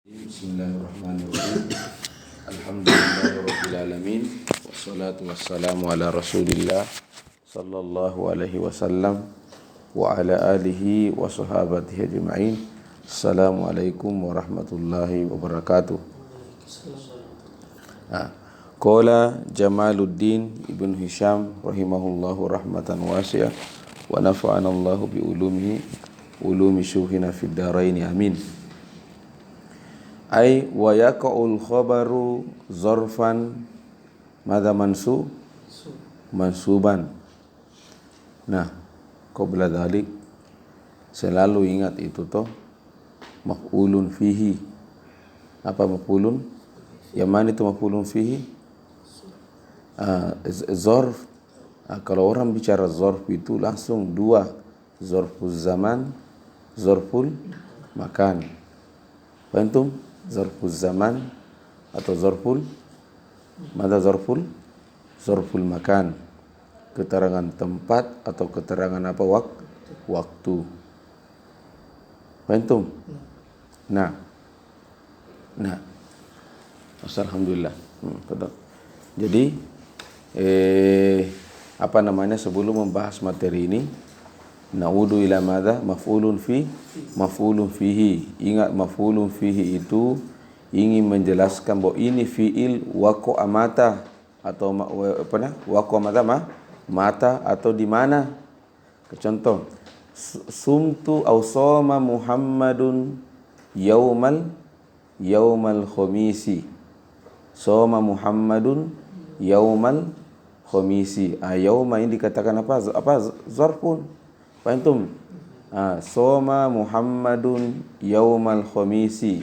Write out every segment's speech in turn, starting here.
Bismillahirrahmanirrahim. Alhamdulillahirabbil alamin. Wassalatu wassalamu ala Rasulillah sallallahu alaihi wasallam wa ala alihi wa sahabatihi ajma'in. Assalamualaikum warahmatullahi wabarakatuh. Qala Jamaluddin Ibn Hisham rahimahullahu rahmatan wasi'ah wa nafa'ana Allahu bi ulumi syuhina fid dharain amin. Ay wa yaqa'ul khabaru zarfan madza mansuban. Nah, qabla dhalik selalu ingat itu toh maf'ulun fihi. Apa maf'ulun? Yang mana itu maf'ulun fihi? Zarf. Kalau orang bicara zarf itu langsung dua, zarful zaman, zarful makan. Antum? Zarful zaman atau zarful makan, keterangan tempat atau keterangan apa waktu. Antum? Nah. Alhamdulillah. Jadi sebelum membahas materi ini, na'udu ila madza maf'ulun fihi. Ingat maf'ulun fihi itu ingin menjelaskan bahwa ini fi'il waqa'a mata atau waqa'a mata atau di mana. Contoh, sumtu aw shoma Muhammadun yaumal khamisi. Shoma Muhammadun yaumal khamisi. Yauma ini dikatakan apa? Zarfun. Antum? Soma Muhammadun yaumal khamisi.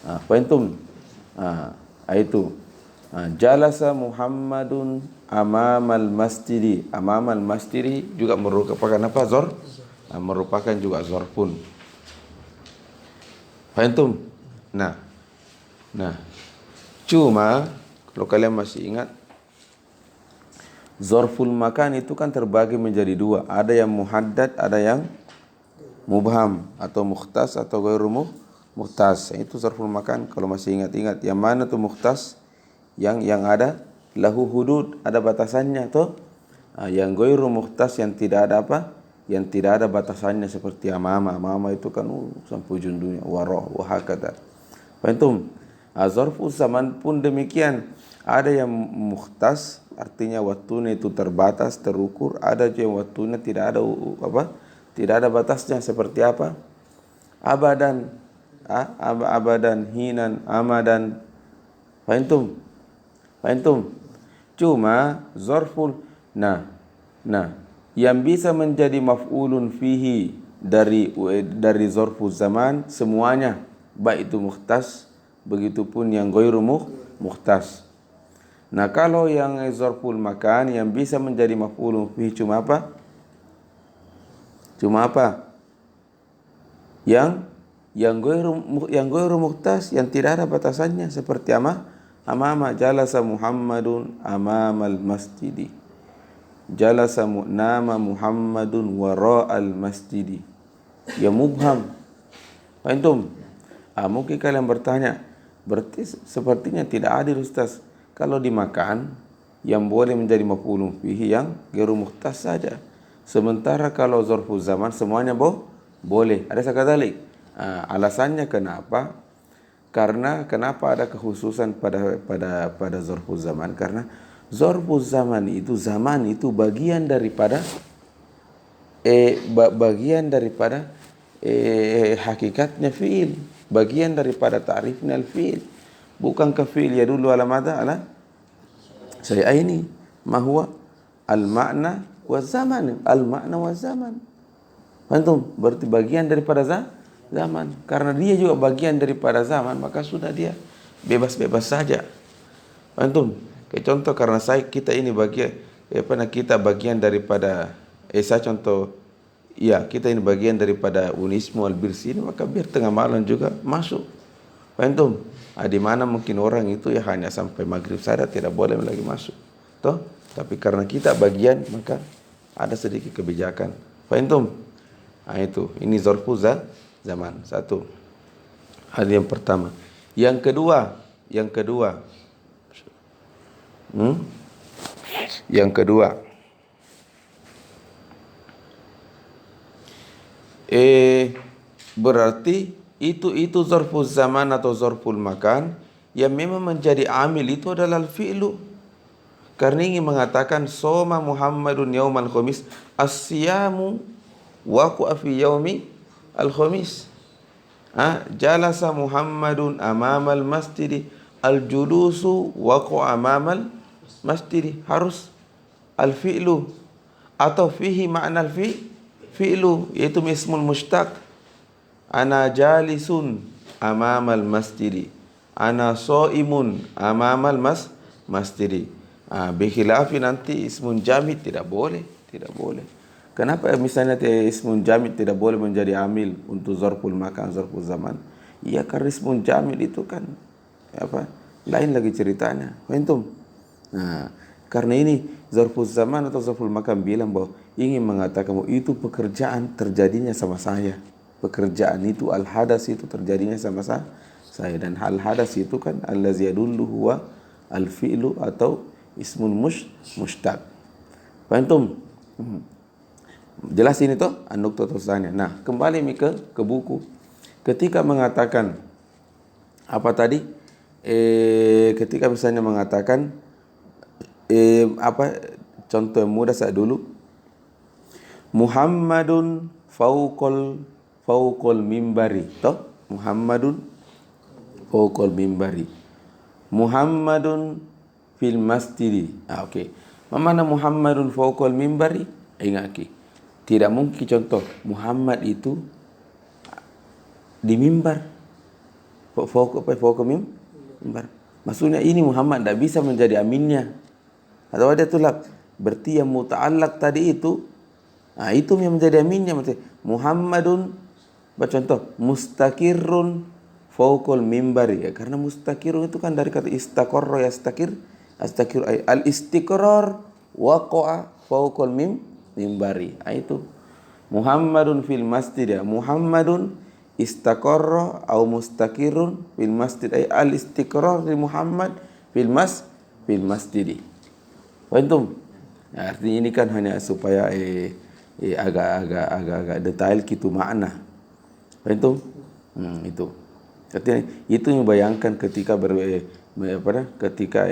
Antum? Itu. Jalasa Muhammadun amamal masjidi. Amamal masjidi juga merupakan apa? Merupakan juga zarfun. Antum? Nah. Cuma kalau kalian masih ingat, zarful makan itu kan terbagi menjadi dua. Ada yang muhaddad, ada yang mubham atau mukhtas atau ghairu mukhtas. Itu zarful makan. Kalau masih ingat-ingat, yang mana tuh mukhtas? Yang ada lahu hudud, ada batasannya tuh. Yang ghairu mukhtas yang tidak ada apa? Yang tidak ada batasannya seperti amama. Amama itu kan sampai ujung dunia. Warah wa hakata. Antum? Zarful zaman pun demikian. Ada yang mukhtas, artinya waktunya itu terbatas, terukur. Ada yang waktunya tidak ada batasnya. Seperti apa? Abadan, hinan, amadan. Fahimtum? Cuma zarful. Nah, yang bisa menjadi maf'ulun fihi dari zarful zaman semuanya, baik itu mukhtas, begitupun yang ghairu mukhtas. Nah, kalau yang zarful makan yang bisa menjadi maf'ulun fihi cuma apa? Yang ghairu mukhtas, yang tidak ada batasannya, seperti amama jalasa Muhammadun amamal masjidi. Jalasa nama Muhammadun wara'al masjidi. Ya mubham. Antum? Mungkin kalian bertanya, berarti sepertinya tidak adil Ustaz. Kalau dimakan, yang boleh menjadi maf'ulun fihi yang ghairu mukhtas saja. Sementara kalau zarful zaman semuanya boleh. Ada sekadalik. Alasannya kenapa? Karena kenapa ada kekhususan pada zarful zaman? Karena zarful zaman itu bagian daripada hakikatnya fi'il, bagian daripada ta'rifnya al-fi'il. Bukan kafil ya dulu ala madha ala saya ini mahwa al-makna wa zaman. Al-makna wa zaman. Antum? Berarti bagian daripada zaman. Karena dia juga bagian daripada zaman, maka sudah dia bebas-bebas saja. Antum? Kayak contoh, karena kita ini kita bagian daripada saya contoh, kita ini bagian daripada unismu al-birsi ini, maka biar tengah malam juga masuk. Antum? Di mana mungkin orang itu hanya sampai maghrib saja tidak boleh lagi masuk. Toh? Tapi karena kita bagian, maka ada sedikit kebijakan. Antum? Itu. Ini zarfu zaman. Satu. Ada yang pertama. Yang kedua, hmm? Yang kedua, berarti itu zarful zaman atau zarful makan yang memang menjadi amil itu adalah al-fi'lu. Karena ingin mengatakan soma Muhammadun yaumal khamis, as-siyamu waqa'a fi yaumi al-khamis. Jalasa Muhammadun amamal masjidi, al-julusu waqa'a amamal masjidi. Harus al-fi'lu atau fihi ma'na al-fi'lu, yaitu ismul mushtaq. Ana jalisun amamal masjidi, ana so'imun amamal masjidi. Bikhilafi nanti ismun jamid tidak boleh. Kenapa misalnya ismun jamid tidak boleh menjadi amil untuk zarful makan, zarful zaman? Iya, karena ismun jamid itu kan lain lagi ceritanya. Faham? Nah, karena ini zarful zaman atau zarful makan bilang bahwa ingin mengatakan bahwa itu pekerjaan terjadinya sama saya. Pekerjaan itu al-hadas itu terjadinya sama saya, dan al-hadas itu kan allazi yadullu huwa al-fi'lu atau ismun mushtaq. Faham? Jelas ini toh an-nuqtatut tsaniyah. Nah, kembali ke buku. Ketika mengatakan apa tadi? Ketika misalnya mengatakan contoh yang mudah saya dulu. Muhammadun fauqal mimbari. Toh? Muhammadun fauqal mimbari. Muhammadun fil masjidi. Okey. Mana Muhammadun fauqal mimbari? Ingat lagi. Tidak mungkin contoh Muhammad itu di mimbar. Fauqal mimbar. Maksudnya ini Muhammad tidak bisa menjadi aminnya. Atau ada tulab. Berarti yang muta'allaq tadi itu yang menjadi aminnya. Muhammadun, contoh mustaqirrun fauqal mimbari. Karena mustaqirrun itu kan dari kata istaqarra yastaqir. Al-istiqrar waqa'a fauqal mimbari. Itu Muhammadun fil masjid. Muhammadun istaqarra atau mustaqirrun fil masjid. Al-istiqrar di Muhammad fil masjid. Faham? Artinya ini kan hanya supaya agak detail gitu makna. Faham? Itu. Artinya itu yang bayangkan ketika ketika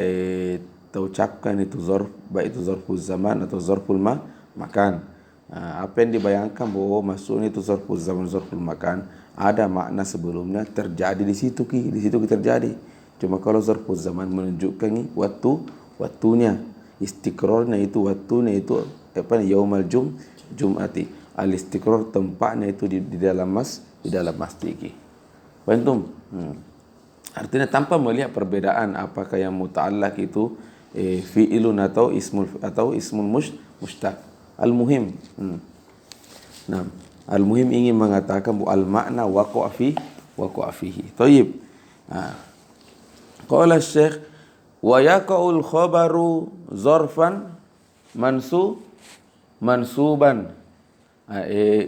terucapkan itu zarf, baik itu zarful zaman atau zarful makan. Apa yang dibayangkan bahwa maksudnya itu zarful zaman, zarful makan, ada makna sebelumnya terjadi di situ terjadi. Cuma kalau zarful zaman menunjukkan waktunya, istiqrarnya itu waktunya itu yaumal jum'ati. Al-istiqrar tempatnya itu di dalam masjid. Faham? Artinya tanpa melihat perbedaan apakah yang muta'allaq itu fi'ilun atau ismul mushtaq. Al-muhim. Nah, al-muhim ingin mengatakan bahwa al-makna waqa'a fihi. Thayyib. Qala Syekh wa yaqa'ul khabaru zarfan mansuban.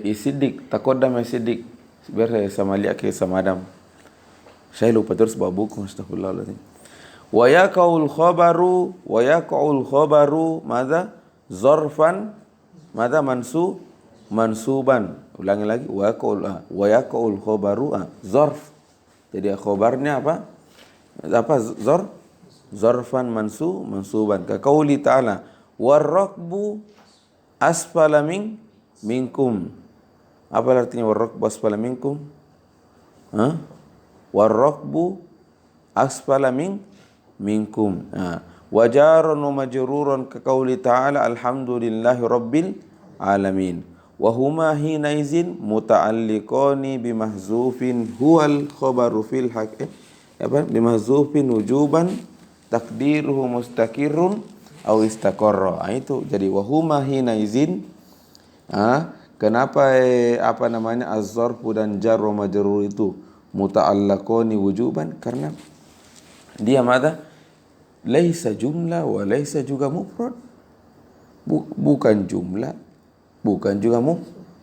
Isidik taqaddama isidik. Biar saya sama lihat ke sama Adam. Saya lupa terus bawa buku, astagfirullahaladzim. Wa yaqa'ul khabaru madza zarfan madza mansuban. Ulangi lagi, wa yaqa'ul khabaru zarf. Jadi khabarnya apa? Zarfan mansuban. Ka qauli ta'ala warrakbu asfala minkum. Apa artinya warrakbu asfala minkum? Warrakbu asfala minkum. Wajarun wa majrurun ka qauli ta'ala alhamdulillahi rabbil alamin. Wa huma hina izin muta'alliqani bimahzufin huwal khabaru fil bimahzufin wujuban takdiruhu mustaqirrun aw istaqarra. Itu jadi wa huma hina izin. Kenapa az-zarfu dan jar wa majrur itu muta'allaqani wujuban? Karena dia laisa jumlah wa laisa juga mufrad. Bukan jumlah, bukan juga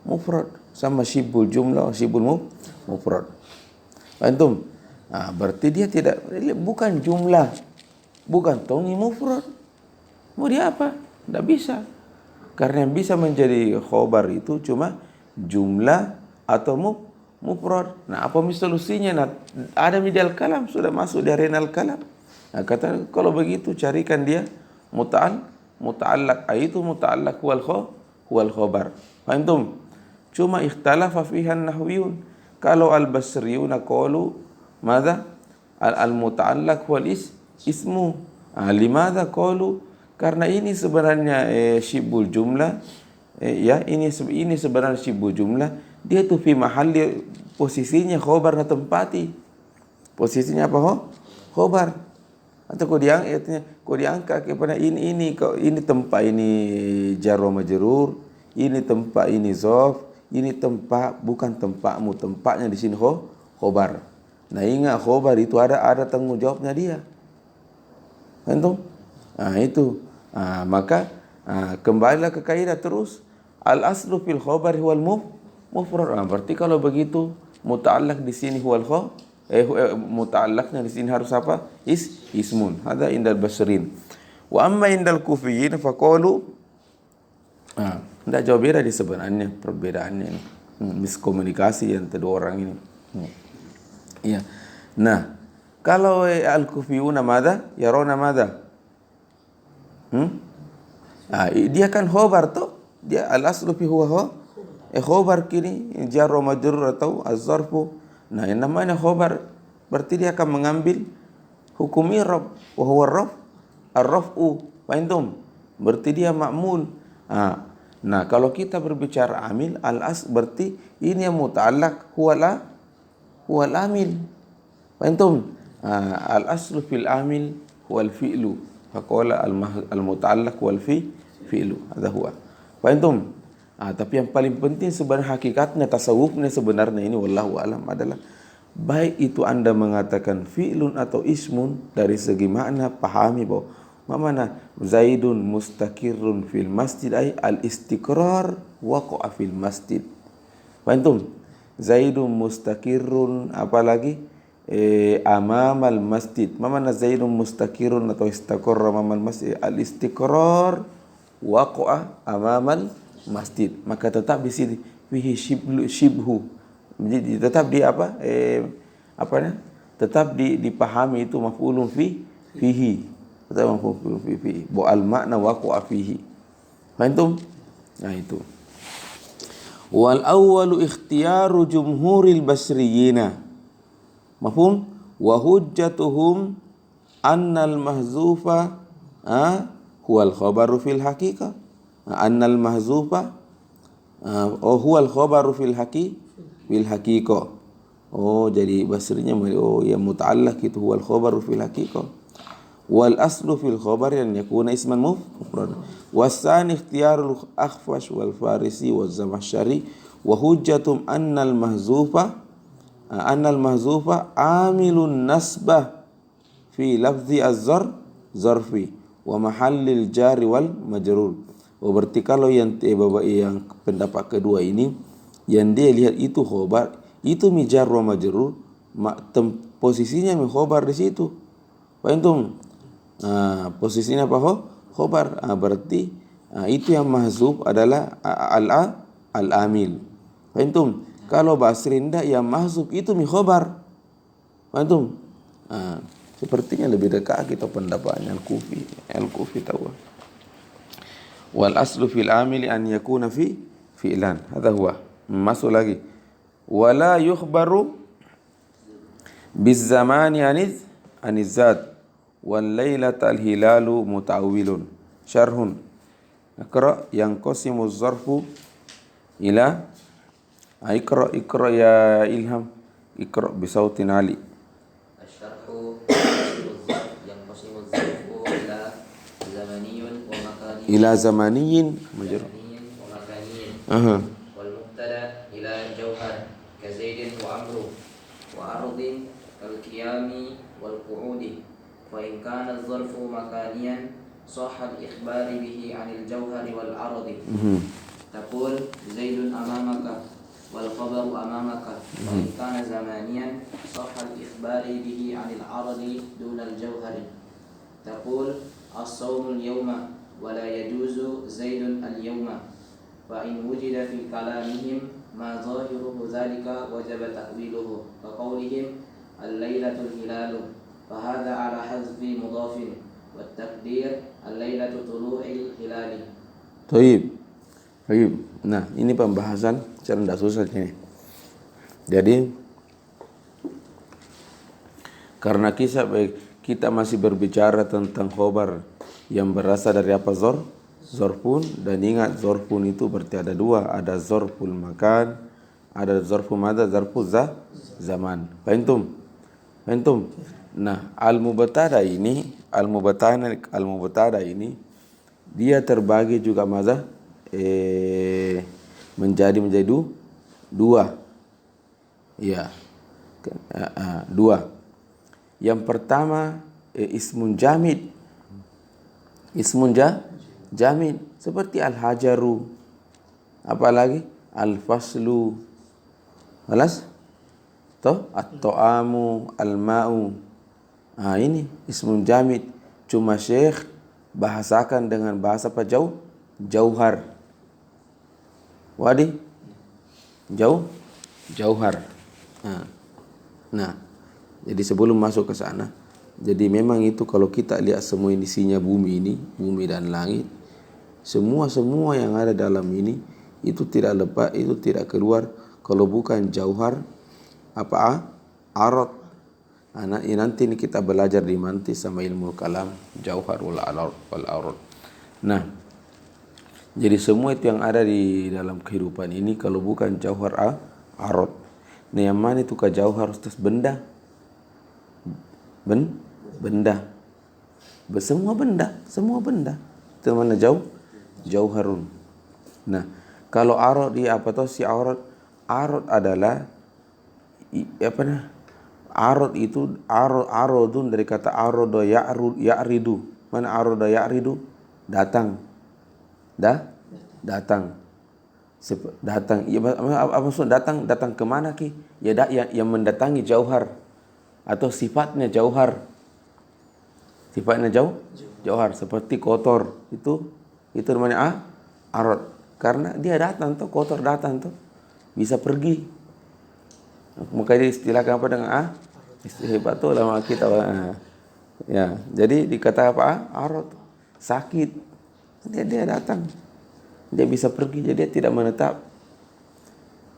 mufrad. Sama syibul jumlah wa syibul mufrad. Antum? Berarti dia bukan jumlah, bukan tongi mufrad. Mau dia apa? Tidak bisa. Karena yang bisa menjadi khobar itu cuma jumlah atau mufrad. Nah, apa solusinya? Nah, ada midal kalam, sudah masuk di arena al-kalam. Nah, kata kalau begitu carikan dia muta'allaq, itu muta'allaq huwal khobar. Antum? Cuma ikhtalafa fiha an-nahwiyun. Kalau al-basriyun qalu madza? Al-muta'allaq huwal ismu. Limadza qalu? Karena ini sebenarnya syibul jumlah, ini sebenarnya syibul jumlah, dia tuh fi mahalli, posisinya khobar na tempati. Posisinya apa khobar. Atau kau diangkat kepada ini tempat, ini jar wa majrur, ini tempat, ini zof, ini tempat, bukan tempatmu, tempatnya di sini khobar. Nah, ingat khobar itu ada tanggung jawabnya dia. Antum? Nah, itu. Maka kembalilah ke kaidah terus, al aslu fil khobar huwal mufrad. Berarti kalau begitu muta'allaq di sini huwal muta'allaqnya di sini harus apa? Ismun. Hada indal basrin. Wa amma indal kufiyin faqalu, tidak jauh beda di sebenarnya perbedaannya ini. Miskomunikasi yang kedua orang ini. Iya. Nah, kalau al-kufiyuna madza? Yarona madza? Dia kan khobar tuh. Dia al-aslu fi huwa khobar kini jar wa majrur atau az-zarfu. Nah, yang namanya khobar berarti dia akan mengambil hukum i'rab wa huwa ar-raf'u. Fahimtum? Berarti dia ma'mul. Nah, kalau kita berbicara amil berarti ini yang muta'allaq huwal amil. Fahimtum? Al-aslu fil amil huwal fi'lu. Faqala al-muta'allaq wal fi'lu. Hadha huwa. Fahimtum? Tapi yang paling penting sebenarnya hakikatnya, tasawufnya sebenarnya ini wallahu alam adalah, baik itu Anda mengatakan fi'lun atau ismun, dari segi makna pahami bahwa mana Zaidun mustaqirrun fil masjid ay al-istiqrar waqa'a fil masjid. Fahimtum? Zaidun mustaqirrun apalagi amamal masjid. Mana Zaidun mustaqirrun atau istaqarra amamal masjid, al-istiqrar waqa'a amamal masjid. Maka tetap di sini fihi shibhu. Jadi tetap di apa? Tetap dipahami itu maf'ulun fihi. Tetap maf'ulun fihi. Bo al makna waqa'a fihi. Fahimtum? Nah, itu. Wal awwalu ikhtiyaru jumhuril basriyina. Mafhum? Wa hujjatuhum annal mahzufa huwal khabaru fil haqiqah. Annal mahzufa huwal khabaru fil haqiqah. Jadi basrinya yang muta'allaq itu huwal khabaru fil haqiqah. Wal aslu fil khabar an yakuna isman mufrad. Wasani ikhtiyarul akhfash wal farisi wal zamakhsyari wa hujjatum annal mahzufa amilun nasbah fi lafzi az-zarfi wa mahallil jari wal majrur. Berarti kalau yang pendapat kedua ini, yang dia lihat itu khobar, itu mijar wa majrur, posisinya mi khobar di situ. Fahimtum? Posisinya apa khobar? Berarti itu yang mahzuf adalah al-amil. Fahimtum? Kalau Basri ndak, yang mahzuf itu mi khobar. Fahimtum? Sepertinya lebih dekat kita pendapatnya al-Kufi tahu. Wal aslu fil amili an yakuna fi'lan. Hadha huwa. Masuk lagi. Wala yukhbaru biz zamani aniz zat wal lailata al hilalu muta'awwilun. Syarhun. Iqra yanqasimu az-zarfu ila Iqra ya Ilham. Iqra bisautin ali. Asy-syarhu yanqasimu az-zarfu ila zamaniyin majrur wa makaniyin. Wal mubtada ila jawhar ka Zaidin wa Amru wa ardin kal qiyami wal qu'udi. Fa in kana az-zarfu makaniyan sahha al-ikhbari bihi 'anil jawhari wal ardi. Taqul Zaidun amamaka والخبر أمامك وإن كان زمانيا صح الإخبار به عن العرض دون الجوهر تقول الصوم اليوم ولا يجوز زيد اليوم فإن وجد في كلامهم ما ظاهره ذلك وجب تأويله كقولهم الليلة الهلال فهذا على حذف مضاف والتقدير الليلة طلوع الهلال. Baik. Nah, ini pembahasan secara tidak susah ini. Jadi karena kita masih berbicara tentang khobar yang berasal dari apa? Zorfun. Dan ingat zorfun itu berarti ada dua, ada zorful makan, ada zorful mada, zorful zaman. Fahimtum? Nah, al-mubtada ini dia terbagi juga menjadi dua. Ya. Dua. Yang pertama ismun jamid. Jamid seperti al-hajaru. Apalagi al-faslu. Alas? At-ta'amu, al-ma'u. Ini ismun jamid. Cuma Syekh bahasakan dengan bahasa apa? Jauhar. Wadi? Jauhar. Nah, jadi sebelum masuk ke sana, jadi memang itu kalau kita lihat semua isinya bumi dan langit, semua yang ada dalam ini itu tidak lepas, itu tidak keluar kalau bukan jauhar arad. Nanti ini kita belajar di mantis sama ilmu kalam jauhar wal arad. Nah, jadi semua itu yang ada di dalam kehidupan ini kalau bukan jauhar arad. Nah, yang mana itu ke jauhar terus benda? Semua benda. Itu mana jauharun. Nah, kalau arad dia apa toh si arad? Arad adalah arad itu aradun dari kata arada ya'ridu. Mana arada ya'ridu? Datang. Datang. Ya, apa maksud datang? Datang ke mana ki? Ya yang mendatangi jauhar atau sifatnya jauhar. Sifatnya jauhar seperti kotor itu namanya arad. Karena dia datang tuh, kotor datang tuh, bisa pergi. Maka diistilahkan apa dengan hebat tuh lama kita. Ya, jadi dikata apa? Arad. Sakit. Dia datang. Dia bisa pergi, jadi dia tidak menetap.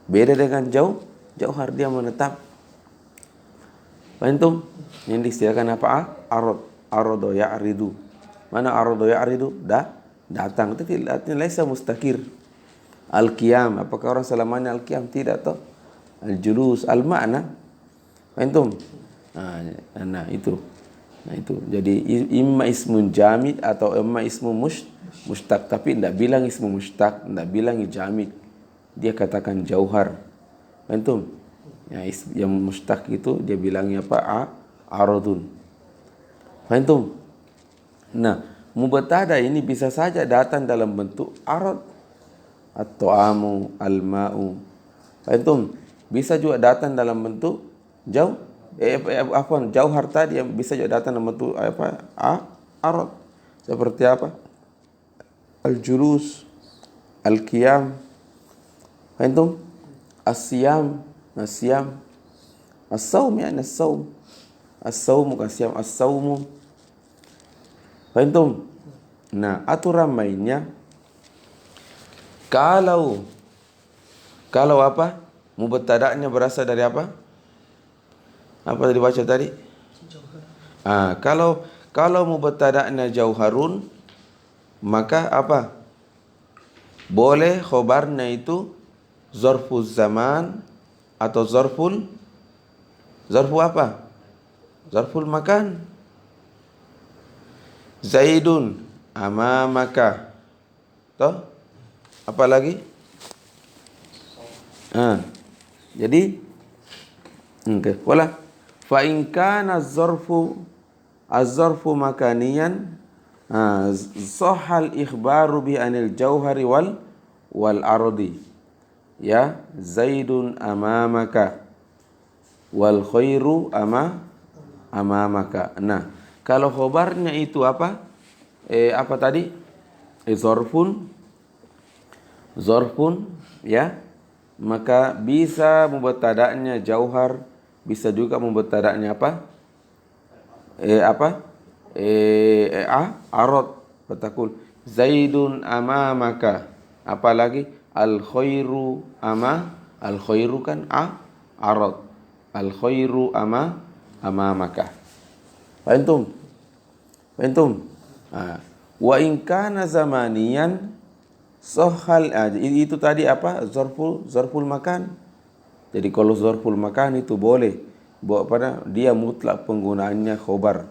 Beda dengan jauhar, dia menetap. Paham? Yang diistilahkan apa? Arada ya'ridu. Mana arada ya'ridu? Datang. Itu artinya laisa mustakir. Al-qiyam, apakah orang selamanya al-qiyam? Tidak toh. Al-julus, al-ma'na. Paham? Nah, itu. Jadi imma ismun jamid atau imma ismu mustaq, tapi tidak bilang ismu mustaq, tidak bilang jamid. Dia katakan jauhar. Paham? Yang mustaq itu dia bilangnya apa? Aradun. Paham? Nah, mubtada ini bisa saja datang dalam bentuk arad. At-ta'amu, al-ma'u. Paham? Bisa juga datang dalam bentuk jauhar tadi yang bisa juga datang dalam bentuk arad. Seperti apa? Al-julus, al-qiyam. Paham? As-siyam, as-sawm yani as-sawm. As-sawm kasiyam as-sawmu. Paham? Nah, aturan mainnya kalau apa? Mubtada'nya berasal dari apa? Apa tadi baca tadi? Kalau mubtada'nya jauharun, maka apa? Boleh khobarnya itu zarful zaman atau zarful apa? Zarful makan. Zaidun amamaka. Toh? Apa lagi? Jadi wala fa in kana az-zarfu makaniyan sahal ikhbaru bi anil jauhari wal ardi. ya, Zaidun amamaka wal khairu amamaka. Nah, kalau khobarnya itu apa? Apa tadi? Zorfun, ya. Maka bisa mubtada'nya jauhar, bisa juga mubtada'nya apa? Arad. Fatakul Zaidun amamaka. Apalagi al khairu kan arad. Al khairu amamaka. Fahimtum? Wa in kana zamaniyan sohal, itu tadi apa? Zarful makan. Jadi kalau zarful makan itu boleh pada dia mutlak penggunaannya khobar.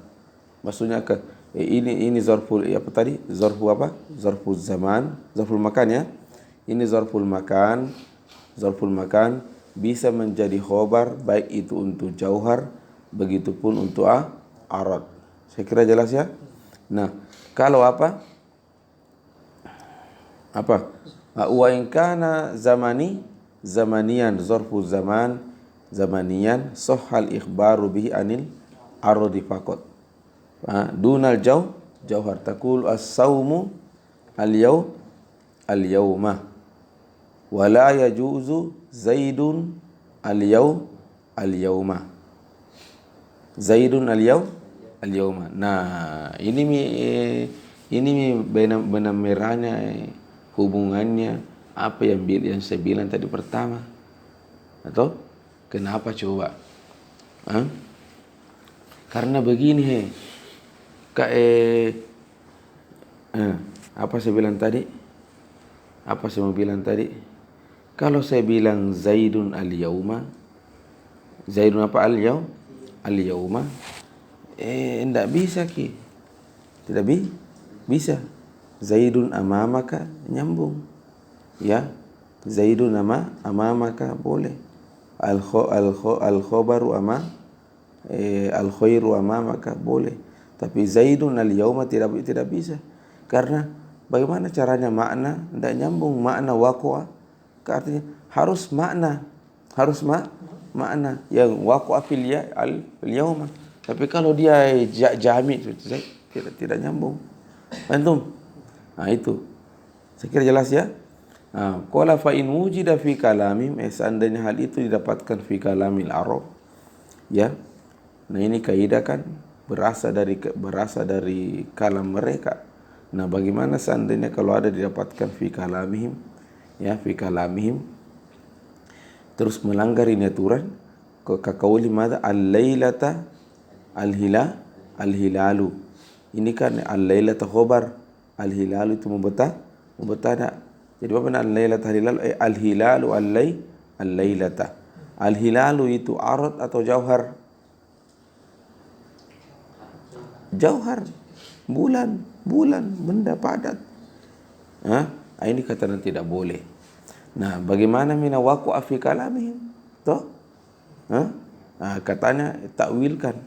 Maksudnya ini zarful apa tadi? Zarful zaman, zarful makan ya. Ini zarful makan bisa menjadi khobar baik itu untuk jauhar begitupun untuk arad. Saya kira jelas ya. Nah, kalau apa? Wa in kana zamaniyan zarfu zamaniyan sahhal ikhbaru bihi anil aradi faqat. Dunal jauhar taqul as-saumu al-yawma wa la yajuzu zaidun al-yawma. Zaidun al-yawma. Nah, ini benar merahnya hubungannya apa yang saya bilang tadi pertama. Atau kenapa coba? Karena begini apa saya bilang tadi? Kalau saya bilang Zaidun al-yawma, Zaidun apa al-yawma? Tidak bisa tidak bisa. Zaidun amamaka nyambung, ya. Zaidun amamaka boleh. Al khobaru al khairu amamaka boleh. Tapi Zaidun al yauma tidak bisa. Karena bagaimana caranya makna tidak nyambung, makna waqa'a artinya harus makna yang waqa'a fil yauma. Tapi kalau dia jamid tidak nyambung. Antum? Nah, itu. Saya kira jelas ya. Qala fa in wujida fi kalamim, seandainya hal itu didapatkan fi kalamil Arab, ya. Nah, ini kaidah kan berasal dari kalam mereka. Nah, bagaimana seandainya kalau ada didapatkan fi kalamihim, ya, fi kalamihim terus melanggar ini aturan, kaqauli madza al-lailata al-hilalu. Ini kan al-lailata khobar, al-hilalu itu mubtada. Jadi apa makna al-lailata al-hilalu al-lailata. Al-hilalu itu arad atau jauhar? Jauhar. Bulan, benda padat. Ini kata tidak boleh. Nah, bagaimana mina waqa'a fi kalamihim? Toh? Katanya takwilkan.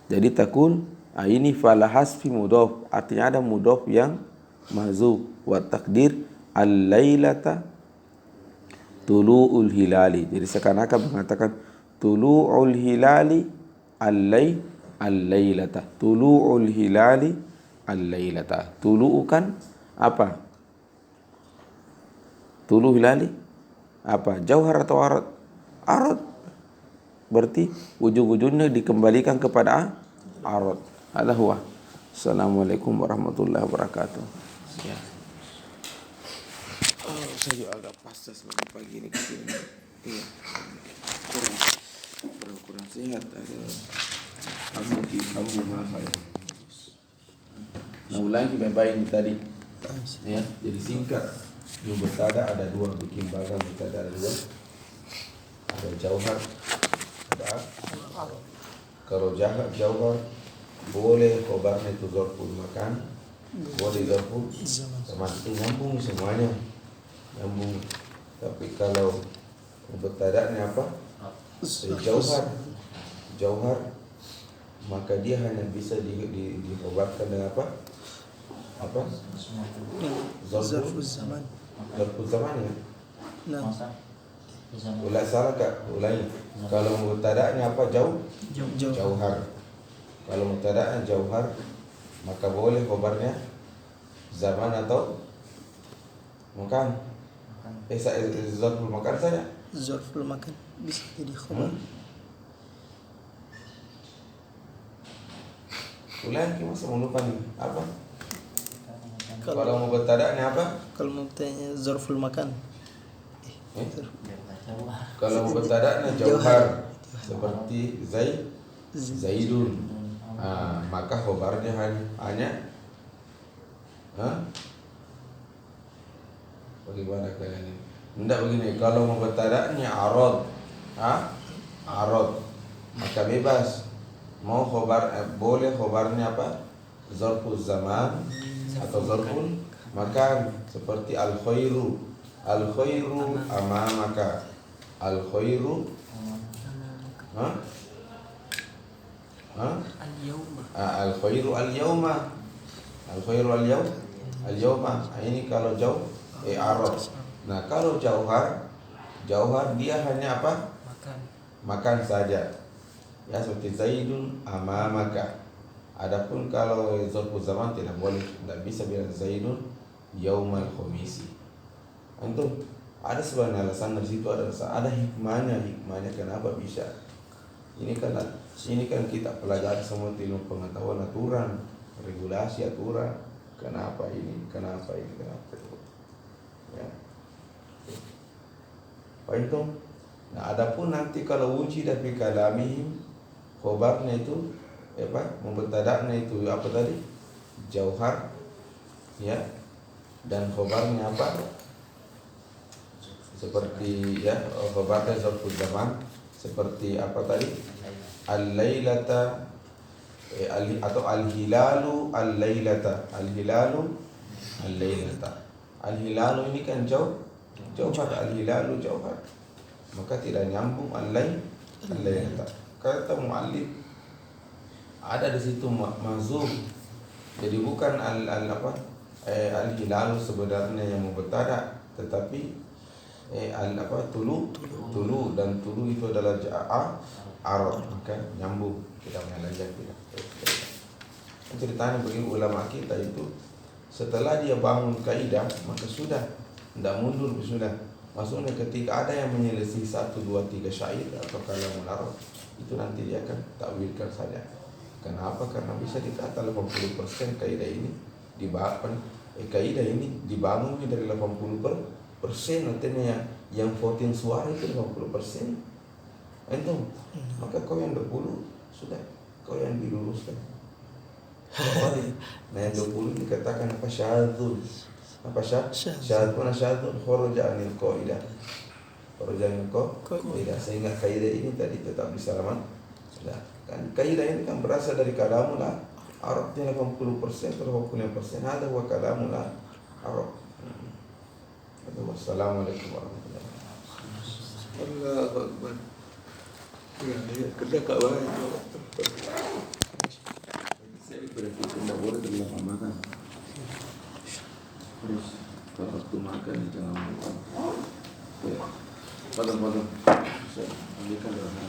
Jadi takul ini fala hasfi mudhaf, artinya ada mudhaf yang mahzuf wa takdir al-lailata tulu'ul hilali. Jadi seakan-akan mengatakan tulu'ul hilali al-lailata. Tulu'ul hilali al-lailata. Tulu'u kan apa? Tulu' hilali apa? Jauhar atau arad? Arad. Berarti ujung-ujungnya dikembalikan kepada arad. Hadza huwa. Assalamualaikum warahmatullahi wabarakatuh. Ya. Saya juga agak pasas pagi ini kesini. Iya. Kurang sehat. Ada ambu mahal. Nah, ulangi baik-baik tadi. Ya, jadi singkat. Yang bertada ada dua, bikin bagan bertada ada dua. Ada jauhar, ada kalau jauhar boleh khobarnya itu zarful makan, boleh zarful zaman, itu nyambung semuanya, nyambung. Tapi kalau bertadanya apa? Jauhar, maka dia hanya bisa dikhobarkan dengan apa? Apa? Zarful zaman. Zarful zaman ya. Nah, Ulang salah kak, ulangi. Kalau mubtada'nya apa? Jauhar. Kalau mubtada'nya jauhar, maka boleh khabarnya zaman atau makan. Zarful makan saja. zarful makan bisa jadi khabar. Ulangi, masa mau lupa nih. Apa? Kalau mubtada'nya apa? Kalau mau tanya zarful makan. Kalau mubtada'nya jauhar seperti Zaidun, maka khobarnya hanya bagaimana kalian ini? Tidak begini. Kalau mubtada'nya arad, arad, maka bebas. Mau khobar boleh khobarnya apa? Zarful zaman atau zarful makan, seperti al-khairu. Al-khairu amamaka. Al-khairu al-khairu al-yawma. Al-khairu al-yawma. Ini kalau jauh arad. Nah, kalau jauhar dia hanya apa? Makan saja. Ya, seperti Zaidun amamaka. Adapun kalau zarful zaman tidak boleh, tidak bisa bilang Zaidun yaumal khamisi. Antum ada sebenarnya alasan dari situ, ada hikmahnya kenapa bisa. Ini kan kita pelajari semua ilmu pengetahuan aturan, regulasi aturan. Kenapa ini, kenapa itu. Ya. Paham? Nah, adapun nanti kalau wujida fi kalamihim, khobarnya itu mubtada'nya itu apa tadi? Jauhar, ya. Dan khobarnya apa? Seperti ya, khobarnya zarful zaman, seperti apa tadi? Al-lailata atau al-hilalu al-lailata. Al-hilalu al-lailata. Al-hilalu ini kan jauhar, al-hilalu jauhar. Maka tidak nyambung al-lailata. Kata muallif ada di situ mazum. Jadi bukan al-hilalu sebenarnya yang mubtada, tetapi tulu dan tulu itu adalah arad, maka nyambung, tidak melajak tidak. Ceritanya begini, ulama kita itu setelah dia bangun kaidah maka sudah tidak mundur, sudah. Maksudnya ketika ada yang menyelisih 1, 2, 3 syair atau kalamul arab, itu nanti dia akan takwilkan saja. Kenapa? Karena bisa dikata 80% kaidah ini kaidah ini dibangun dari 80%, artinya yang voting suara itu 50%. Entong, maka kau yang 20 sudah, kau yang diluruskan. Nah, yang 20 dikatakan apa? Syadzun. Apa syadzun kharaja anil qaidah. Kharaja anil qaidah, sehingga kaidah ini tadi tetap diselamat. Sudah. Kan kaidah ini kan berasal dari kalamul Arab, 80% atau 25%. Ada wa kalamul Arab. Wassalamualaikum warahmatullahi wabarakatuh. Allahu akbar. Ya, kerja kat bawah. Saya berarti tidak boleh dalam makan. Terus kalau waktu makan jangan makan. Ya, padam. Saya ambilkan dalam